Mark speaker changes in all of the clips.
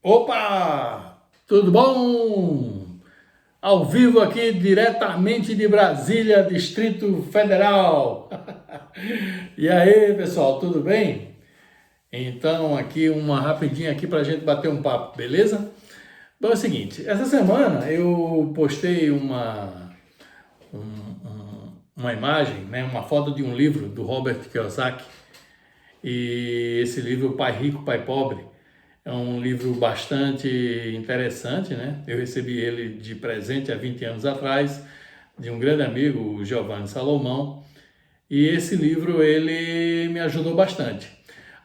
Speaker 1: Opa! Tudo bom? Ao vivo aqui diretamente de Brasília, Distrito Federal. E aí, pessoal, tudo bem? Então, aqui uma rapidinha aqui para a gente bater um papo, beleza? Bom, é o seguinte, essa semana eu postei uma imagem, né, uma foto de um livro do Robert Kiyosaki. E esse livro, Pai Rico, Pai Pobre, é um livro bastante interessante, né? Eu recebi ele de presente há 20 anos atrás, de um grande amigo, o Giovanni Salomão, e esse livro, ele me ajudou bastante.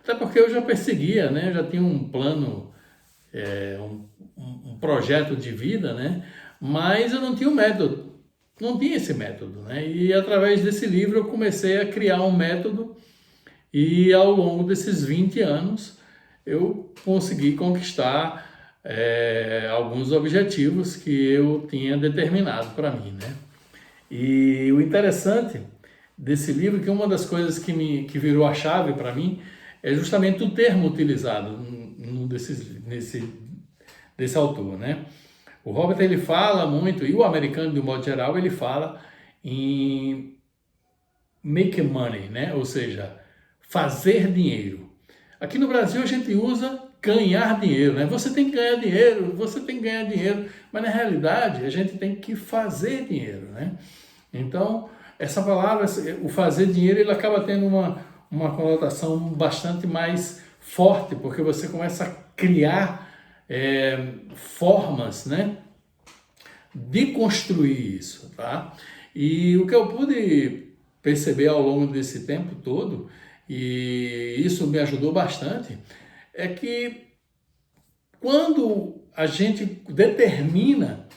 Speaker 1: Até porque eu já perseguia, né? Eu já tinha um plano, um projeto de vida, né? Mas eu não tinha um método, não tinha esse método, né? E através desse livro eu comecei a criar um método e ao longo desses 20 anos eu consegui conquistar alguns objetivos que eu tinha determinado para mim, né? E o interessante desse livro, que uma das coisas que virou a chave para mim, é justamente o termo utilizado desse autor, né? O Robert, ele fala muito, e o americano de um modo geral, ele fala em make money, né? Ou seja, fazer dinheiro. Aqui no Brasil a gente usa ganhar dinheiro, né? Você tem que ganhar dinheiro, você tem que ganhar dinheiro, mas na realidade a gente tem que fazer dinheiro, né? Então, essa palavra, o fazer dinheiro, ele acaba tendo uma conotação bastante mais forte, porque você começa a criar formas, né, de construir isso, tá? E o que eu pude perceber ao longo desse tempo todo, e isso me ajudou bastante, é que quando a gente determina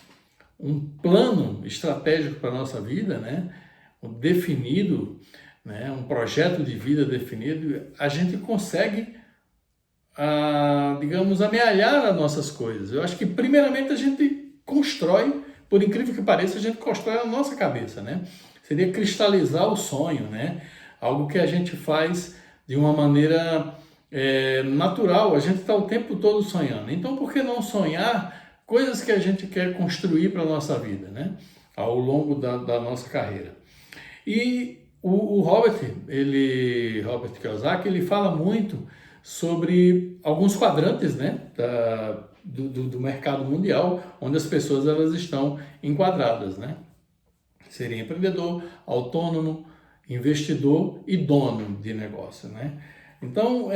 Speaker 1: um plano estratégico para a nossa vida, né, um definido, né, um projeto de vida definido, a gente consegue, digamos, amealhar as nossas coisas. Eu acho que primeiramente a gente constrói, por incrível que pareça, a gente constrói a nossa cabeça, né? Seria cristalizar o sonho, né? Algo que a gente faz de uma maneira natural, a gente está o tempo todo sonhando. Então, por que não sonhar coisas que a gente quer construir para a nossa vida, né? Ao longo da nossa carreira. E o Robert Kiyosaki, ele fala muito sobre alguns quadrantes, né, do mercado mundial, onde as pessoas elas estão enquadradas, né? Seria empreendedor, autônomo, investidor e dono de negócio, né? Então,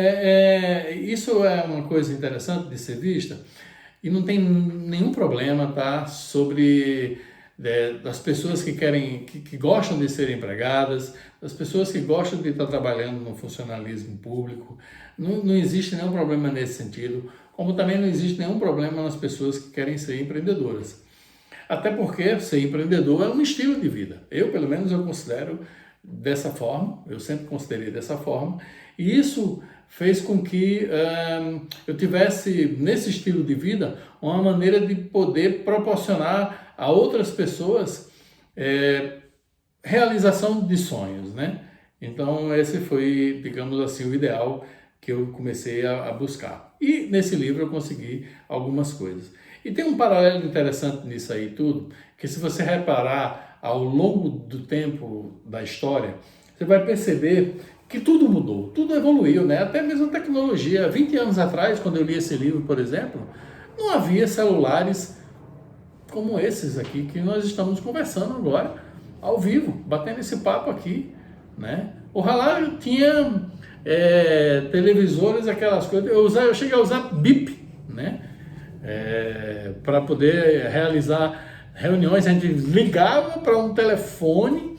Speaker 1: isso é uma coisa interessante de ser vista e não tem nenhum problema, tá? Sobre das pessoas que querem, que gostam de ser empregadas, das pessoas que gostam de estar trabalhando no funcionalismo público. Não existe nenhum problema nesse sentido, como também não existe nenhum problema nas pessoas que querem ser empreendedoras. Até porque ser empreendedor é um estilo de vida. Eu, pelo menos, eu considero dessa forma, eu sempre considerei dessa forma, e isso fez com que eu tivesse, nesse estilo de vida, uma maneira de poder proporcionar a outras pessoas realização de sonhos, né? Então, esse foi, digamos assim, o ideal que eu comecei a buscar. E nesse livro eu consegui algumas coisas. E tem um paralelo interessante nisso aí tudo, que se você reparar ao longo do tempo da história, você vai perceber que tudo mudou, tudo evoluiu, né? Até mesmo a tecnologia. 20 anos atrás, quando eu li esse livro, por exemplo, não havia celulares como esses aqui que nós estamos conversando agora, ao vivo, batendo esse papo aqui, né? O Halal tinha televisores, aquelas coisas. Eu cheguei a usar bip, né? Para poder realizar reuniões. A gente ligava para um telefone,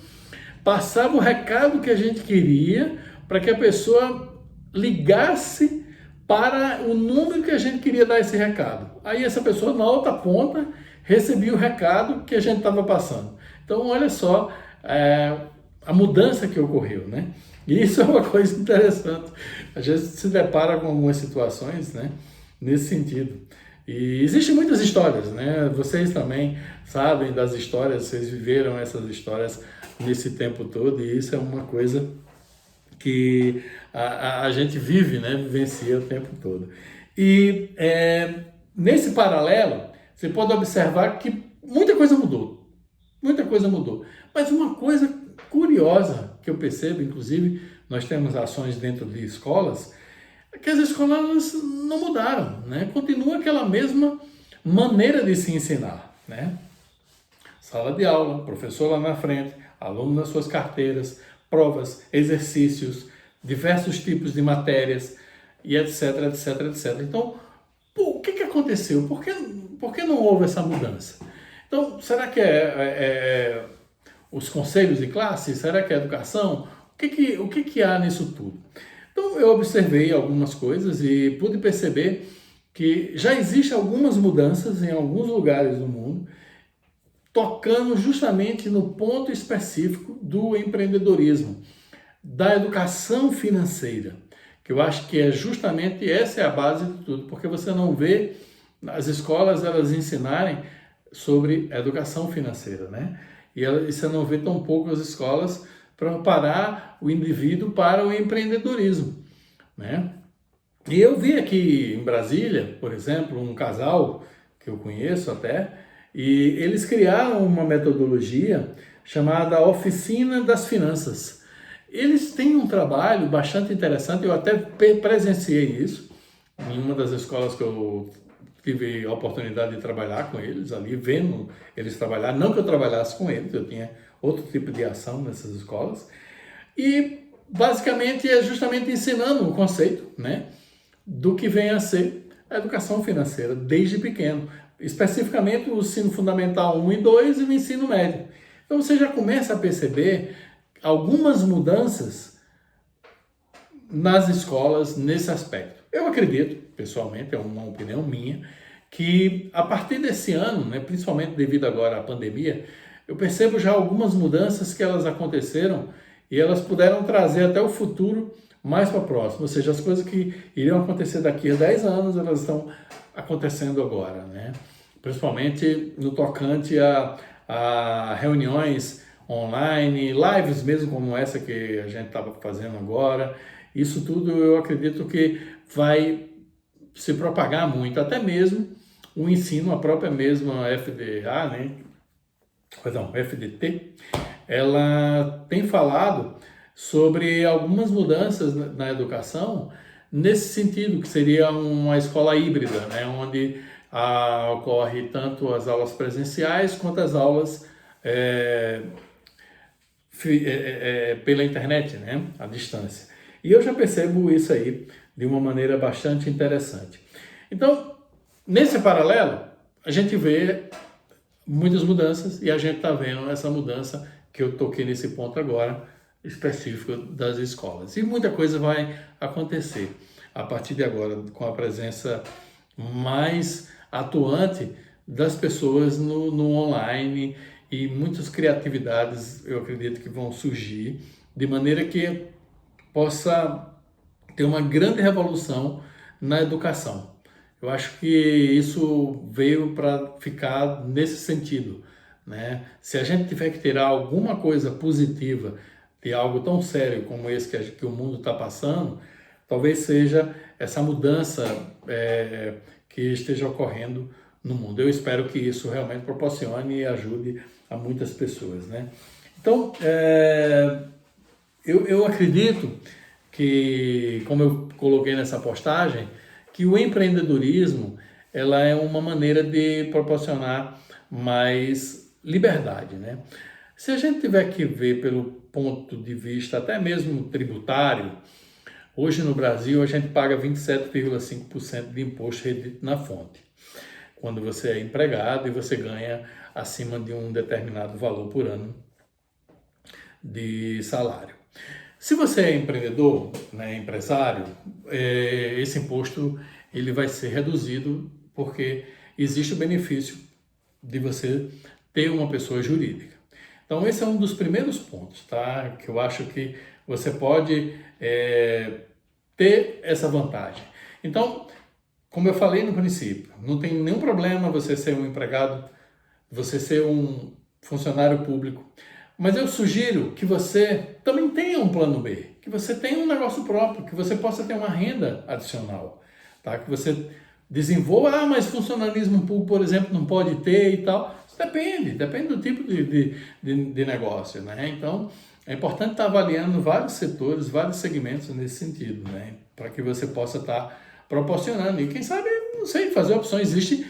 Speaker 1: passava o recado que a gente queria, para que a pessoa ligasse para o número que a gente queria dar esse recado. Aí essa pessoa, na outra ponta, recebia o recado que a gente estava passando. Então, olha só a mudança que ocorreu, né? E isso é uma coisa interessante. A gente se depara com algumas situações, né, nesse sentido. E existem muitas histórias, né? Vocês também sabem das histórias, vocês viveram essas histórias nesse tempo todo, e isso é uma coisa que a gente vive, né? Vivencia o tempo todo. E nesse paralelo, você pode observar que muita coisa mudou. Muita coisa mudou. Mas uma coisa curiosa que eu percebo, inclusive, nós temos ações dentro de escolas, é que as escolas não mudaram, né? Continua aquela mesma maneira de se ensinar, né? Sala de aula, professor lá na frente, aluno nas suas carteiras, provas, exercícios, diversos tipos de matérias, e etc, etc, etc. Então, o que aconteceu? Por que não houve essa mudança? Então, será que é os conselhos de classe? Será que é a educação? O que há nisso tudo? Então, eu observei algumas coisas e pude perceber que já existem algumas mudanças em alguns lugares do mundo, tocando justamente no ponto específico do empreendedorismo, da educação financeira, que eu acho que é justamente essa é a base de tudo, porque você não vê as escolas elas ensinarem sobre educação financeira, né? E você não vê tão pouco as escolas preparar o indivíduo para o empreendedorismo, né? E eu vi aqui em Brasília, por exemplo, um casal que eu conheço até, e eles criaram uma metodologia chamada Oficina das Finanças. Eles têm um trabalho bastante interessante, eu até presenciei isso em uma das escolas que eu tive a oportunidade de trabalhar com eles ali, vendo eles trabalhar, não que eu trabalhasse com eles, eu tinha outro tipo de ação nessas escolas, e basicamente é justamente ensinando o conceito, né, do que vem a ser a educação financeira desde pequeno, especificamente o ensino fundamental 1 e 2 e o ensino médio. Então você já começa a perceber algumas mudanças nas escolas nesse aspecto. Eu acredito, pessoalmente, é uma opinião minha, que a partir desse ano, né, principalmente devido agora à pandemia, eu percebo já algumas mudanças que elas aconteceram e elas puderam trazer até o futuro mais para próximo, ou seja, as coisas que iriam acontecer daqui a 10 anos, elas estão acontecendo agora, né? Principalmente no tocante a reuniões online, lives mesmo como essa que a gente estava fazendo agora. Isso tudo eu acredito que vai se propagar muito, até mesmo o ensino, a própria mesma FDA, né? Perdão, FDT, ela tem falado sobre algumas mudanças na educação nesse sentido, que seria uma escola híbrida, né? Onde ocorre tanto as aulas presenciais quanto as aulas pela internet, né? À distância. E eu já percebo isso aí de uma maneira bastante interessante. Então, nesse paralelo, a gente vê muitas mudanças e a gente está vendo essa mudança que eu toquei nesse ponto agora, específico das escolas. E muita coisa vai acontecer a partir de agora, com a presença mais atuante das pessoas no online e muitas criatividades, eu acredito que vão surgir, de maneira que possa ter uma grande revolução na educação. Eu acho que isso veio para ficar nesse sentido, né? Se a gente tiver que tirar alguma coisa positiva de algo tão sério como esse que o mundo está passando, talvez seja essa mudança que esteja ocorrendo no mundo. Eu espero que isso realmente proporcione e ajude a muitas pessoas, né? Então, eu acredito que, como eu coloquei nessa postagem, que o empreendedorismo ela é uma maneira de proporcionar mais liberdade, né? Se a gente tiver que ver pelo ponto de vista até mesmo tributário, hoje no Brasil a gente paga 27,5% de imposto na fonte, quando você é empregado e você ganha acima de um determinado valor por ano de salário. Se você é empreendedor, né, empresário, esse imposto ele vai ser reduzido porque existe o benefício de você ter uma pessoa jurídica. Então esse é um dos primeiros pontos, tá? Que eu acho que você pode ter essa vantagem. Então, como eu falei no princípio, não tem nenhum problema você ser um empregado, você ser um funcionário público, mas eu sugiro que você também tenha um plano B, que você tenha um negócio próprio, que você possa ter uma renda adicional, tá? Que você desenvolva. Ah, mas funcionalismo público, por exemplo, não pode ter e tal. Isso depende do tipo de negócio, né? Então, é importante estar avaliando vários setores, vários segmentos nesse sentido, né? Para que você possa estar proporcionando. E quem sabe, não sei, fazer opções. Existem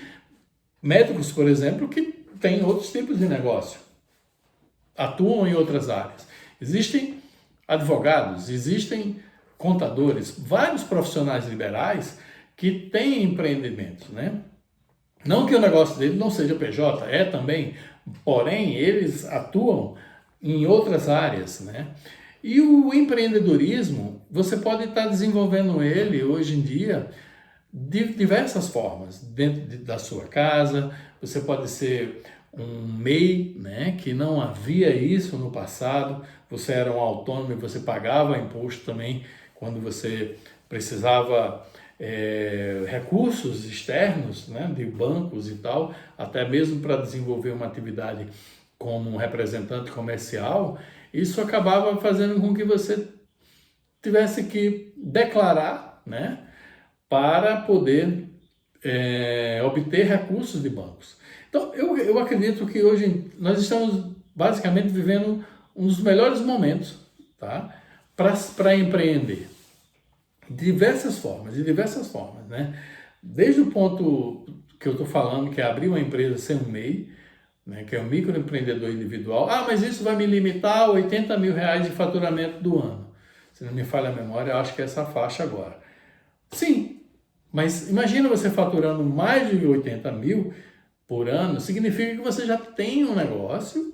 Speaker 1: médicos, por exemplo, que têm outros tipos de negócio, atuam em outras áreas. Existem advogados, existem contadores, vários profissionais liberais que têm empreendimentos, né? Não que o negócio dele não seja PJ, é também, porém eles atuam em outras áreas, né? E o empreendedorismo, você pode estar desenvolvendo ele hoje em dia de diversas formas, da sua casa. Você pode ser um MEI, né, que não havia isso no passado, você era um autônomo e você pagava imposto também quando você precisava recursos externos, né, de bancos e tal, até mesmo para desenvolver uma atividade como um representante comercial. Isso acabava fazendo com que você tivesse que declarar, né, para poder obter recursos de bancos. Então, eu acredito que hoje nós estamos basicamente vivendo um dos melhores momentos, tá, para empreender. De diversas formas, né? Desde o ponto que eu estou falando, que é abrir uma empresa sem um MEI, né, que é um microempreendedor individual. Ah, mas isso vai me limitar a 80 mil reais de faturamento do ano. Se não me falha a memória, eu acho que é essa faixa agora. Sim, mas imagina você faturando mais de 80 mil por ano, significa que você já tem um negócio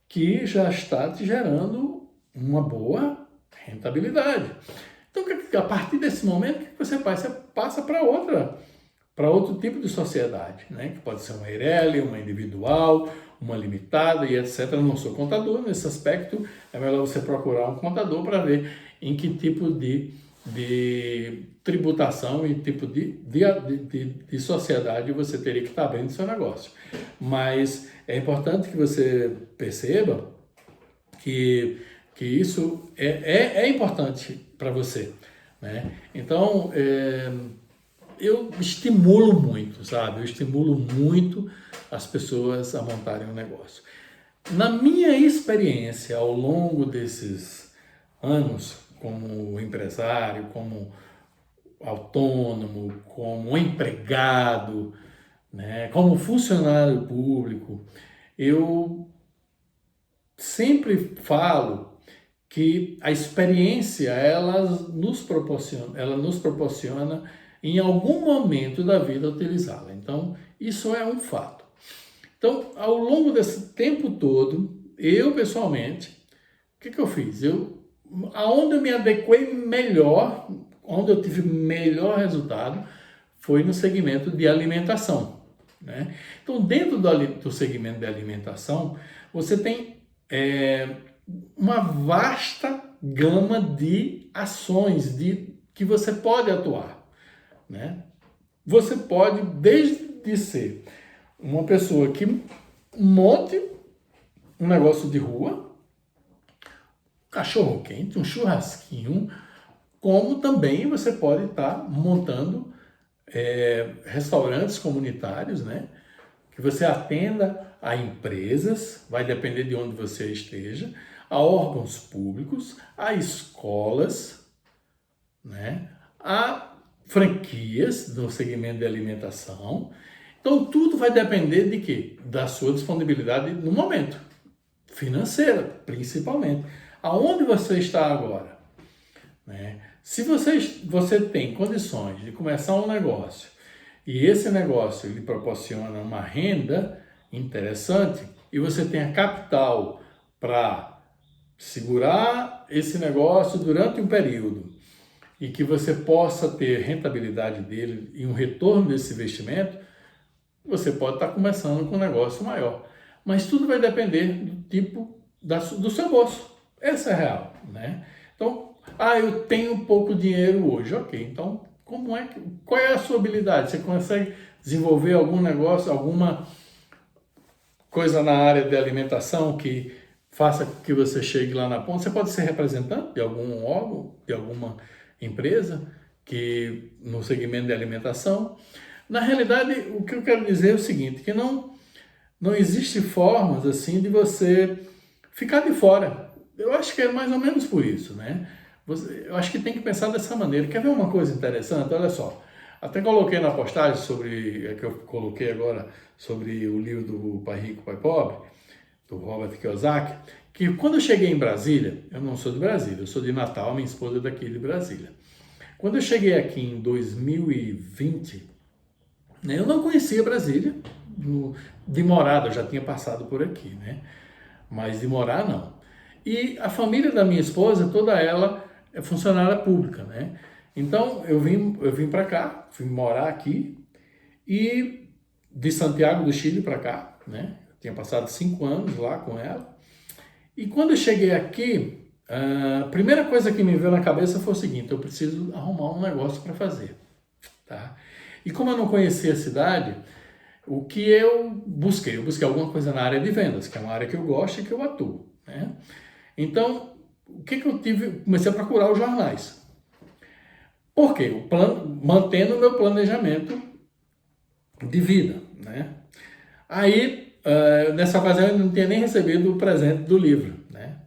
Speaker 1: que já está te gerando uma boa rentabilidade. Então, a partir desse momento, o que você faz? Você passa para outro tipo de sociedade, né? Que pode ser uma Eireli, uma individual, uma limitada e etc. Eu não sou contador nesse aspecto, é melhor você procurar um contador para ver em que tipo de tributação e tipo de sociedade você teria que estar abrindo seu negócio. Mas é importante que você perceba que isso é importante para você, né? Então, eu estimulo muito, sabe? Eu estimulo muito as pessoas a montarem um negócio. Na minha experiência, ao longo desses anos, como empresário, como autônomo, como empregado, né, como funcionário público, eu sempre falo que a experiência ela nos proporciona em algum momento da vida utilizá-la. Então, isso é um fato. Então, ao longo desse tempo todo, eu pessoalmente, o que eu fiz? Aonde eu me adequei melhor, onde eu tive melhor resultado, foi no segmento de alimentação, né? Então, dentro do segmento de alimentação, você tem uma vasta gama de ações que você pode atuar, né? Você pode, desde ser uma pessoa que monte um negócio de rua, cachorro quente, um churrasquinho, como também você pode estar montando restaurantes comunitários, né? Que você atenda a empresas, vai depender de onde você esteja, a órgãos públicos, a escolas, né? A franquias no segmento de alimentação. Então, tudo vai depender de quê? Da sua disponibilidade no momento, financeira, principalmente. Aonde você está agora, né? Se você tem condições de começar um negócio e esse negócio lhe proporciona uma renda interessante e você tem a capital para segurar esse negócio durante um período e que você possa ter rentabilidade dele e um retorno desse investimento, você pode estar começando com um negócio maior. Mas tudo vai depender do tipo do seu bolso. Essa é a real, né? Então, eu tenho pouco dinheiro hoje. Ok, então qual é a sua habilidade? Você consegue desenvolver algum negócio, alguma coisa na área de alimentação que faça com que você chegue lá na ponta? Você pode ser representante de algum órgão, de alguma empresa que no segmento de alimentação. Na realidade, o que eu quero dizer é o seguinte, que não existe formas assim de você ficar de fora. Eu acho que é mais ou menos por isso, né? Eu acho que tem que pensar dessa maneira. Quer ver uma coisa interessante? Olha só. Até coloquei na postagem que eu coloquei agora sobre o livro do Pai Rico, Pai Pobre, do Robert Kiyosaki, que quando eu cheguei em Brasília, eu não sou de Brasília, eu sou de Natal, minha esposa é daqui de Brasília. Quando eu cheguei aqui em 2020, né, eu não conhecia Brasília, de morada, eu já tinha passado por aqui, né? Mas de morar, não. E a família da minha esposa, toda ela é funcionária pública, né? Então, eu vim para cá, fui morar aqui, e de Santiago do Chile para cá, né? Eu tinha passado 5 anos lá com ela. E quando eu cheguei aqui, a primeira coisa que me veio na cabeça foi o seguinte: eu preciso arrumar um negócio para fazer, tá? E como eu não conhecia a cidade, o que eu busquei? Eu busquei alguma coisa na área de vendas, que é uma área que eu gosto e que eu atuo, né? Então, o que eu tive? Comecei a procurar os jornais. Por quê? Mantendo o meu planejamento de vida, né? Aí, nessa ocasião, eu não tinha nem recebido o presente do livro, né?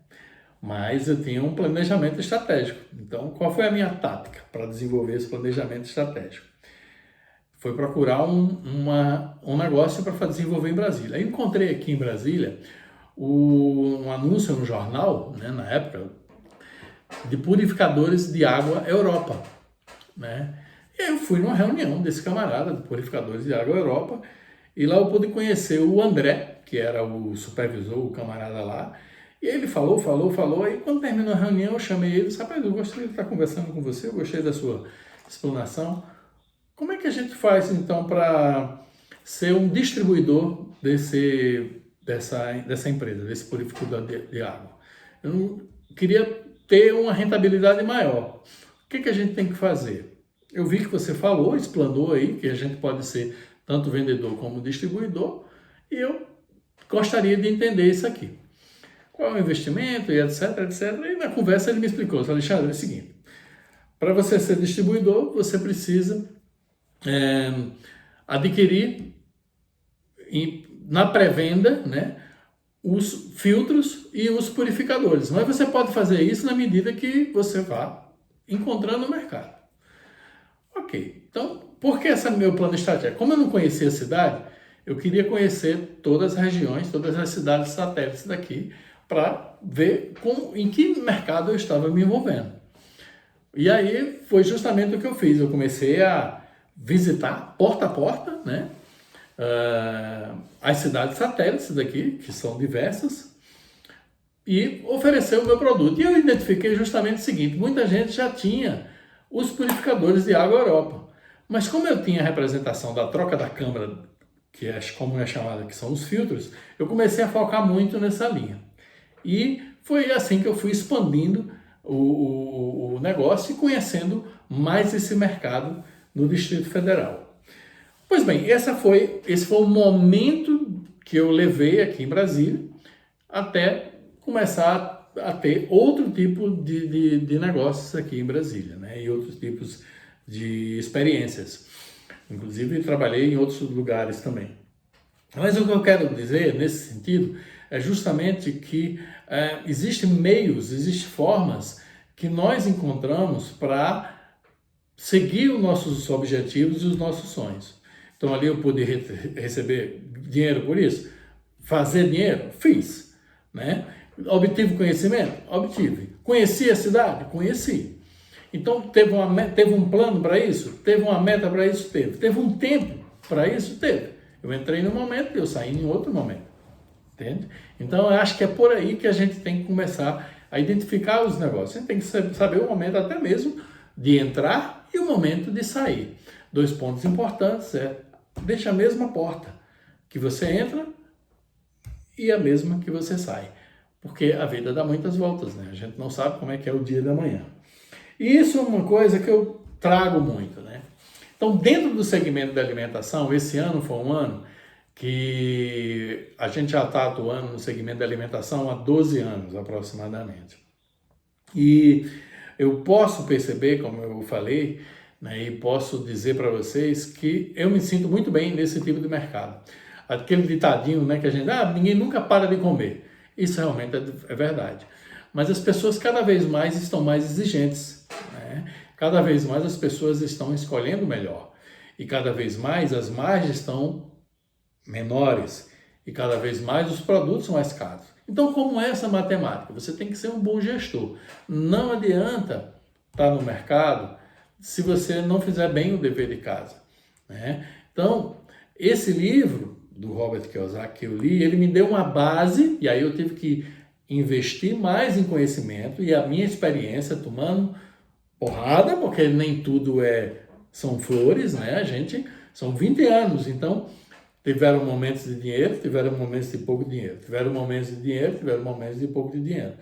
Speaker 1: Mas eu tinha um planejamento estratégico. Então, qual foi a minha tática para desenvolver esse planejamento estratégico? Foi procurar um negócio para desenvolver em Brasília. Aí encontrei aqui em Brasília um anúncio no jornal, né, na época, de purificadores de água Europa, né? E aí eu fui numa reunião desse camarada de purificadores de água Europa, e lá eu pude conhecer o André, que era o supervisor, o camarada lá, e ele falou, aí quando terminou a reunião eu chamei ele e disse: rapaz, eu gostaria de estar conversando com você, eu gostei da sua explanação. Como é que a gente faz então para ser um distribuidor dessa empresa, desse purificador de água? Eu queria ter uma rentabilidade maior. O que a gente tem que fazer? Eu vi que você falou, explanou aí, que a gente pode ser tanto vendedor como distribuidor, e eu gostaria de entender isso aqui. Qual é o investimento e etc, etc. E na conversa ele me explicou: Alexandre, é o seguinte, para você ser distribuidor, você precisa adquirir na pré-venda, né, os filtros e os purificadores. Mas você pode fazer isso na medida que você vá encontrando no mercado. Ok, então, por que esse é meu plano estratégico? Como eu não conhecia a cidade, eu queria conhecer todas as regiões, todas as cidades satélites daqui, para ver em que mercado eu estava me envolvendo. E aí foi justamente o que eu fiz. Eu comecei a visitar porta a porta, né, as cidades satélites daqui, que são diversas, e oferecer o meu produto. E eu identifiquei justamente o seguinte: muita gente já tinha os purificadores de água Europa, mas como eu tinha a representação da troca da câmara, que é como é chamada, que são os filtros, eu comecei a focar muito nessa linha. E foi assim que eu fui expandindo o negócio e conhecendo mais esse mercado no Distrito Federal. Pois bem, esse foi o momento que eu levei aqui em Brasília até começar a ter outro tipo de negócios aqui em Brasília, né? E outros tipos de experiências. Inclusive, trabalhei em outros lugares também. Mas o que eu quero dizer nesse sentido é justamente que existem meios, existem formas que nós encontramos para seguir os nossos objetivos e os nossos sonhos. Então ali eu pude receber dinheiro por isso, fazer dinheiro, fiz, né? Obtive conhecimento? Obtive. Conheci a cidade? Conheci. Então teve um plano para isso? Teve uma meta para isso? Teve. Teve um tempo para isso? Teve. Eu entrei num momento e eu saí em outro momento. Entende? Então eu acho que é por aí que a gente tem que começar a identificar os negócios. A gente tem que saber o momento até mesmo de entrar e o momento de sair. 2 pontos importantes deixa a mesma porta que você entra e a mesma que você sai. Porque a vida dá muitas voltas, né? A gente não sabe como é que é o dia da manhã. E isso é uma coisa que eu trago muito, né? Então, dentro do segmento da alimentação, esse ano foi um ano que a gente já está atuando no segmento da alimentação há 12 anos, aproximadamente. E eu posso perceber, como eu falei, né? E posso dizer para vocês que eu me sinto muito bem nesse tipo de mercado. Aquele ditadinho, né, que a gente, ninguém nunca para de comer. Isso realmente é verdade. Mas as pessoas cada vez mais estão mais exigentes, né? Cada vez mais as pessoas estão escolhendo melhor. E cada vez mais as margens estão menores. E cada vez mais os produtos são mais caros. Então, como é essa matemática? Você tem que ser um bom gestor. Não adianta estar no mercado se você não fizer bem o dever de casa, né? Então, esse livro do Robert Kiyosaki que eu li, ele me deu uma base, e aí eu tive que investir mais em conhecimento e a minha experiência tomando porrada, porque nem tudo são flores, né? São 20 anos, então tiveram momentos de dinheiro, tiveram momentos de pouco dinheiro, tiveram momentos de dinheiro, tiveram momentos de pouco de dinheiro.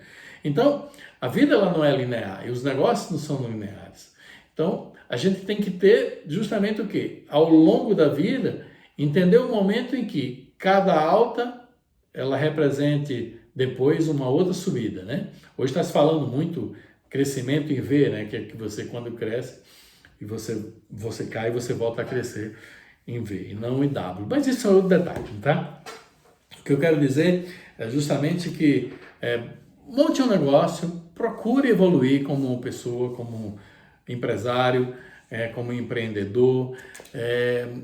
Speaker 1: Então, a vida ela não é linear e os negócios não são lineares. Então, a gente tem que ter justamente o quê? Ao longo da vida, entender o momento em que cada alta ela represente depois uma outra subida, né? Hoje está se falando muito crescimento em V, né? Que é que você quando cresce e você cai e você volta a crescer em V e não em W. Mas isso é outro detalhe, tá? O que eu quero dizer é justamente que monte um negócio, procure evoluir como pessoa, como empresário, como empreendedor.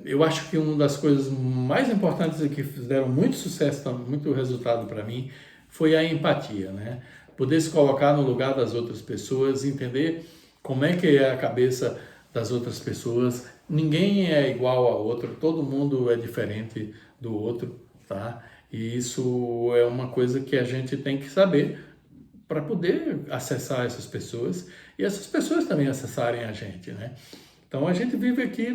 Speaker 1: Eu acho que uma das coisas mais importantes e que fizeram muito sucesso, muito resultado para mim, foi a empatia, né? Poder se colocar no lugar das outras pessoas, entender como é que é a cabeça das outras pessoas. Ninguém é igual ao outro, todo mundo é diferente do outro, tá? E isso é uma coisa que a gente tem que saber para poder acessar essas pessoas e essas pessoas também acessarem a gente, né? Então a gente vive aqui,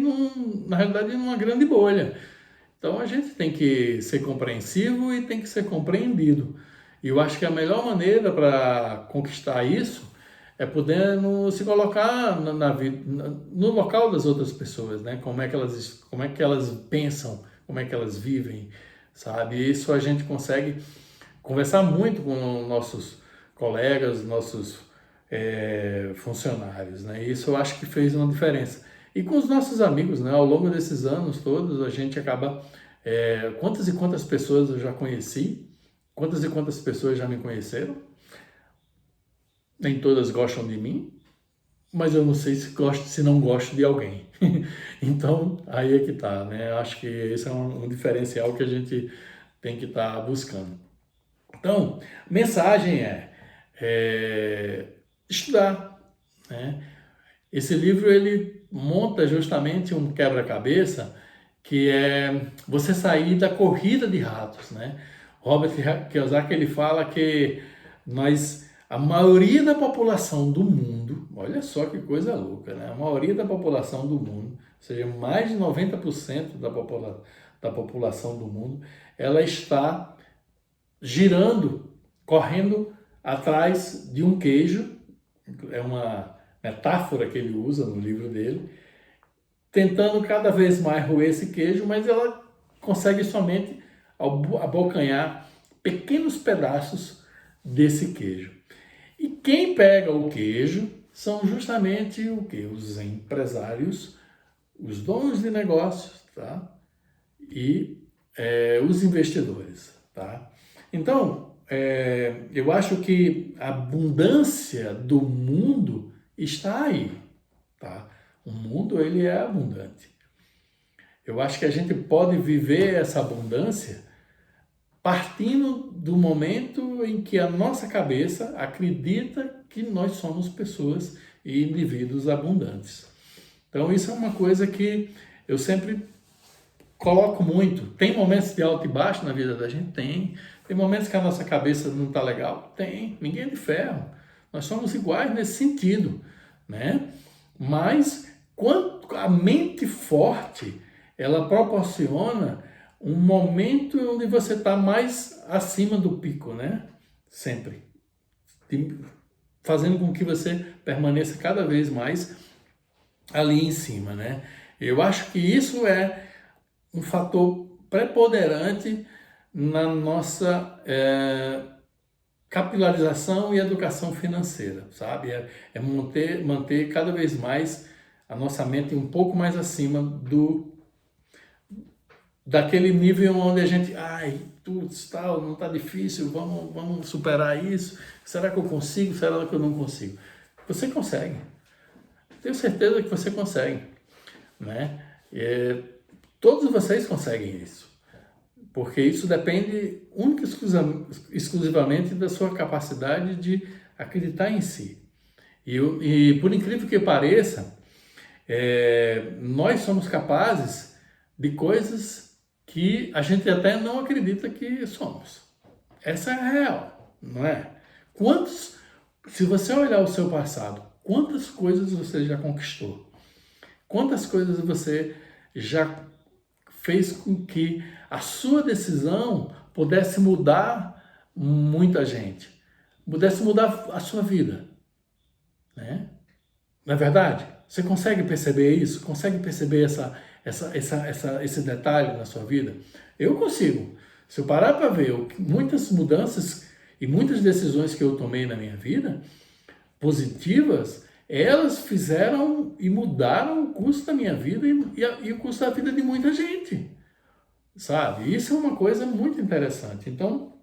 Speaker 1: na realidade, numa grande bolha. Então a gente tem que ser compreensivo e tem que ser compreendido. E eu acho que a melhor maneira para conquistar isso é poder se colocar no local das outras pessoas, né? Como é que elas pensam, como é que elas vivem, sabe? Isso a gente consegue conversar muito com nossos colegas, nossos funcionários, né? Isso eu acho que fez uma diferença. E com os nossos amigos, né? Ao longo desses anos todos, a gente acaba... quantas e quantas pessoas eu já conheci, quantas e quantas pessoas já me conheceram, nem todas gostam de mim, mas eu não sei se não gosto de alguém. Então, aí é que tá, né? Acho que esse é um diferencial que a gente tem que estar buscando. Então, a mensagem estudar, né? Esse livro, ele monta justamente um quebra-cabeça que é você sair da corrida de ratos, né? Robert Kiyosaki, ele fala que a maioria da população do mundo, olha só que coisa louca, né? A maioria da população do mundo, ou seja, mais de 90% da população do mundo, ela está girando, correndo atrás de um queijo, é uma metáfora que ele usa no livro dele, tentando cada vez mais roer esse queijo, mas ela consegue somente abocanhar pequenos pedaços desse queijo. E quem pega o queijo são justamente o que? Os empresários, os donos de negócios, tá? E os investidores, tá? Então, eu acho que a abundância do mundo está aí, tá? O mundo, ele é abundante. Eu acho que a gente pode viver essa abundância partindo do momento em que a nossa cabeça acredita que nós somos pessoas e indivíduos abundantes. Então, isso é uma coisa que eu sempre coloco muito. Tem momentos de alto e baixo na vida da gente? Tem. Tem momentos que a nossa cabeça não está legal? Tem. Ninguém é de ferro. Nós somos iguais nesse sentido, né? Mas quanto a mente forte, ela proporciona um momento onde você está mais acima do pico, né? Sempre. Fazendo com que você permaneça cada vez mais ali em cima, né? Eu acho que isso é um fator preponderante na nossa capilarização e educação financeira, sabe? Manter cada vez mais a nossa mente um pouco mais acima daquele nível onde a gente, ai, tudo tal, não está difícil, vamos superar isso. Será que eu consigo? Será que eu não consigo? Você consegue. Tenho certeza que você consegue, né? Todos vocês conseguem isso, porque isso depende única e exclusivamente da sua capacidade de acreditar em si. E por incrível que pareça, nós somos capazes de coisas que a gente até não acredita que somos. Essa é a real, não é? Se você olhar o seu passado, quantas coisas você já conquistou? Quantas coisas você já fez com que a sua decisão pudesse mudar muita gente, pudesse mudar a sua vida, né? Não é verdade? Você consegue perceber isso? Consegue perceber esse detalhe na sua vida? Eu consigo. Se eu parar para ver muitas mudanças e muitas decisões que eu tomei na minha vida, positivas, elas fizeram e mudaram o curso da minha vida e o curso da vida de muita gente, sabe? Isso é uma coisa muito interessante. Então,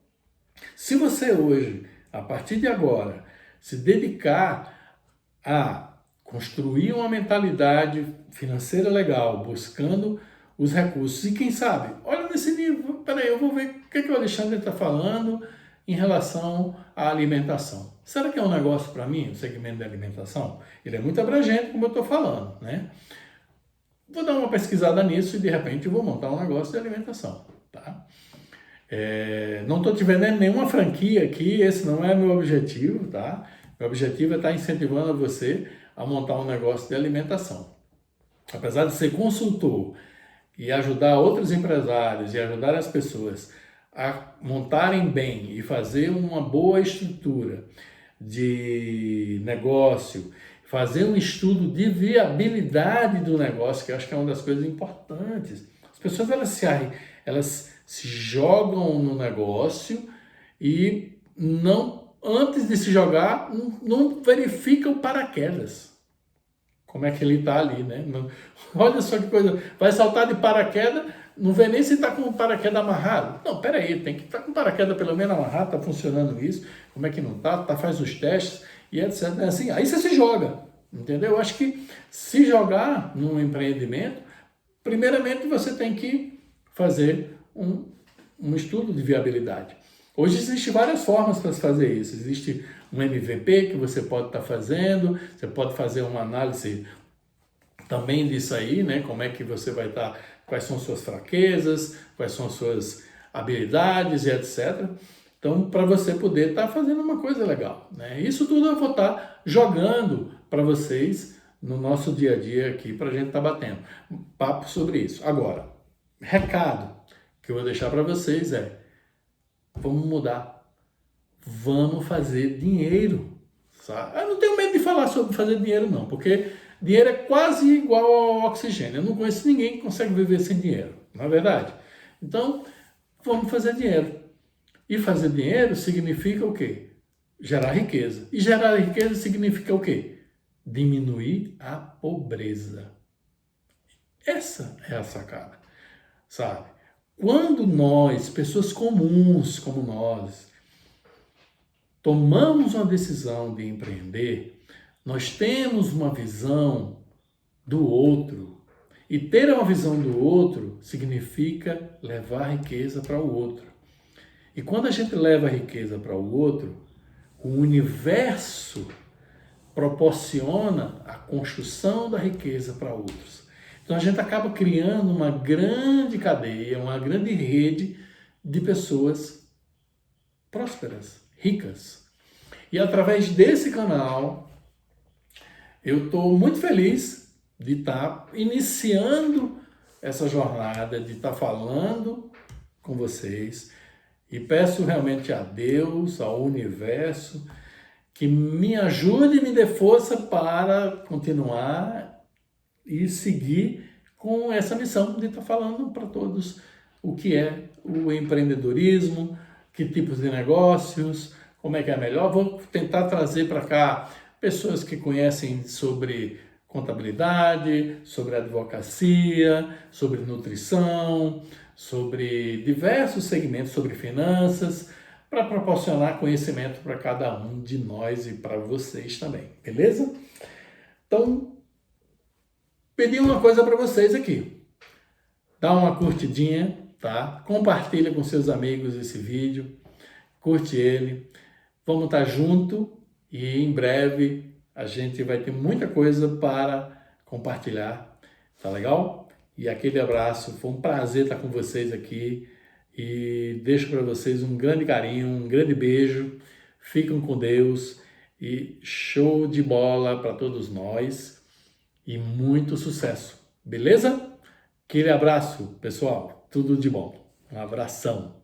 Speaker 1: se você hoje, a partir de agora, se dedicar a construir uma mentalidade financeira legal, buscando os recursos, e quem sabe, olha nesse nível, peraí, eu vou ver o que o Alexandre está falando em relação à alimentação. Será que é um negócio para mim, o segmento da alimentação? Ele é muito abrangente, como eu estou falando, né? Vou dar uma pesquisada nisso e de repente eu vou montar um negócio de alimentação, tá? Não estou te vendendo nenhuma franquia aqui, esse não é meu objetivo, tá? Meu objetivo é estar incentivando você a montar um negócio de alimentação. Apesar de ser consultor e ajudar outros empresários e ajudar as pessoas a montarem bem e fazer uma boa estrutura de negócio, fazer um estudo de viabilidade do negócio, que eu acho que é uma das coisas importantes. As pessoas elas se jogam no negócio e não, antes de se jogar, não verifica o paraquedas. Como é que ele está ali, né? Olha só que coisa. Vai saltar de paraquedas, não vê nem se está com o paraquedas amarrado. Não, peraí, tem que estar com o paraquedas pelo menos amarrado, está funcionando isso. Como é que não está? Faz os testes e etc. Assim, aí você se joga, entendeu? Eu acho que se jogar num empreendimento, primeiramente você tem que fazer um estudo de viabilidade. Hoje existem várias formas para se fazer isso. Existe um MVP que você pode estar fazendo, você pode fazer uma análise também disso aí, né? Como é que você vai estar, quais são suas fraquezas, quais são suas habilidades e etc. Então, para você poder estar fazendo uma coisa legal, né? Isso tudo eu vou estar jogando para vocês no nosso dia a dia aqui, para a gente estar batendo papo sobre isso. Agora, recado que eu vou deixar para vocês vamos mudar. Vamos fazer dinheiro. Sabe? Eu não tenho medo de falar sobre fazer dinheiro, não, porque dinheiro é quase igual ao oxigênio. Eu não conheço ninguém que consegue viver sem dinheiro, não é verdade? Então, vamos fazer dinheiro. E fazer dinheiro significa o quê? Gerar riqueza. E gerar riqueza significa o quê? Diminuir a pobreza. Essa é a sacada, sabe? Quando nós, pessoas comuns como nós, tomamos uma decisão de empreender, nós temos uma visão do outro. E ter uma visão do outro significa levar riqueza para o outro. E quando a gente leva a riqueza para o outro, o universo proporciona a construção da riqueza para outros. Então a gente acaba criando uma grande cadeia, uma grande rede de pessoas prósperas, ricas. E através desse canal, eu estou muito feliz de estar iniciando essa jornada, de estar falando com vocês. E peço realmente a Deus, ao universo, que me ajude e me dê força para continuar e seguir com essa missão de estar falando para todos o que é o empreendedorismo, que tipos de negócios, como é que é melhor. Vou tentar trazer para cá pessoas que conhecem sobre contabilidade, sobre advocacia, sobre nutrição, sobre diversos segmentos, sobre finanças, para proporcionar conhecimento para cada um de nós e para vocês também, beleza? Então, pedi uma coisa para vocês aqui. Dá uma curtidinha, tá? Compartilha com seus amigos esse vídeo, curte ele. Vamos estar junto e em breve a gente vai ter muita coisa para compartilhar, tá legal? E aquele abraço, foi um prazer estar com vocês aqui e deixo para vocês um grande carinho, um grande beijo, fiquem com Deus e show de bola para todos nós e muito sucesso, beleza? Aquele abraço, pessoal, tudo de bom, um abração.